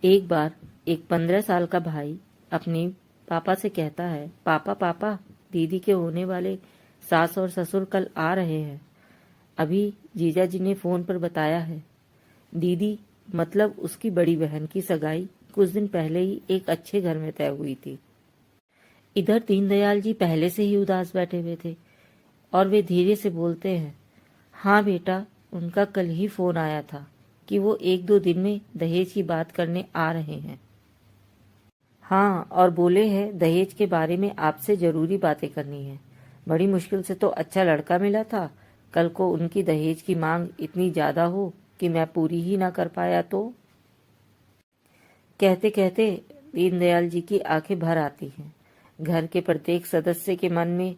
एक बार एक 15 साल का भाई अपने पापा से कहता है, पापा पापा, दीदी के होने वाले सास और ससुर कल आ रहे हैं। अभी जीजा जी ने फोन पर बताया है। दीदी मतलब उसकी बड़ी बहन की सगाई कुछ दिन पहले ही एक अच्छे घर में तय हुई थी। इधर दीनदयाल जी पहले से ही उदास बैठे हुए थे और वे धीरे से बोलते हैं, हाँ बेटा, उनका कल ही फोन आया था कि वो 1-2 दिन में दहेज की बात करने आ रहे हैं। हाँ, और बोले हैं दहेज के बारे में आपसे जरूरी बातें करनी है। बड़ी मुश्किल से तो अच्छा लड़का मिला था, कल को उनकी दहेज की मांग इतनी ज्यादा हो कि मैं पूरी ही ना कर पाया तो। कहते कहते दीनदयाल जी की आंखें भर आती हैं। घर के प्रत्येक सदस्य के मन में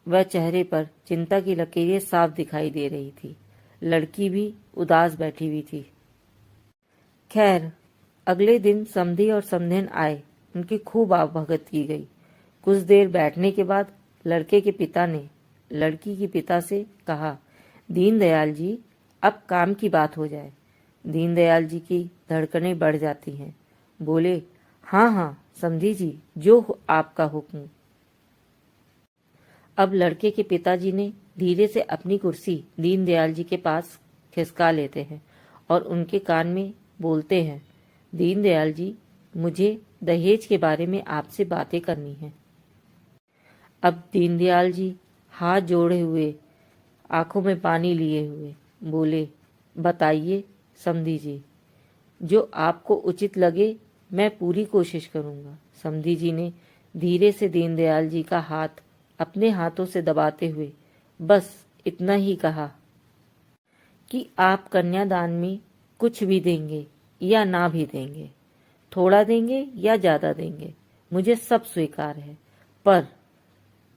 व चेहरे पर चिंता की लकीरें साफ दिखाई दे रही थी। लड़की भी उदास बैठी हुई थी। खैर, अगले दिन समधी और समधन आए। उनकी खूब आवभगत की गई। कुछ देर बैठने के बाद लड़के के पिता ने लड़की के पिता से कहा, दीनदयाल जी, अब काम की बात हो जाए। दीनदयाल जी की धड़कनें बढ़ जाती हैं। बोले, हाँ हाँ समधी जी, जो आपका हुक्म। अब लड़के के पिताजी ने धीरे से अपनी कुर्सी दीनदयाल जी के पास खिसका लेते हैं और उनके कान में बोलते हैं, दीनदयाल जी, मुझे दहेज के बारे में आपसे बातें करनी है। अब दीनदयाल जी हाथ जोड़े हुए, आंखों में पानी लिए हुए बोले, बताइए समधी जी, जो आपको उचित लगे मैं पूरी कोशिश करूंगा। समधी जी ने धीरे से दीनदयाल जी का हाथ अपने हाथों से दबाते हुए बस इतना ही कहा कि आप कन्यादान में कुछ भी देंगे या ना भी देंगे, थोड़ा देंगे या ज्यादा देंगे, मुझे सब स्वीकार है, पर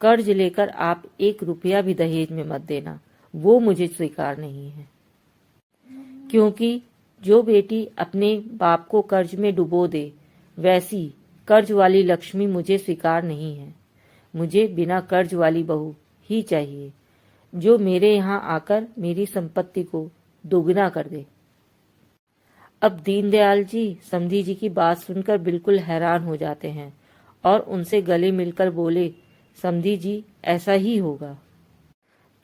कर्ज लेकर आप 1 रुपया भी दहेज में मत देना, वो मुझे स्वीकार नहीं है। क्योंकि जो बेटी अपने बाप को कर्ज में डुबो दे, वैसी कर्ज वाली लक्ष्मी मुझे स्वीकार नहीं है। मुझे बिना कर्ज वाली बहू ही चाहिए, जो मेरे यहाँ आकर मेरी संपत्ति को दोगुना कर दे। अब दीनदयाल जी समधी जी की बात सुनकर बिल्कुल हैरान हो जाते हैं और उनसे गले मिलकर बोले, समधी जी, ऐसा ही होगा।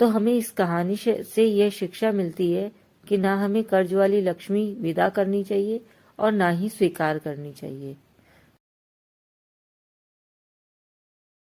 तो हमें इस कहानी से यह शिक्षा मिलती है कि ना हमें कर्ज वाली लक्ष्मी विदा करनी चाहिए और ना ही स्वीकार करनी चाहिए।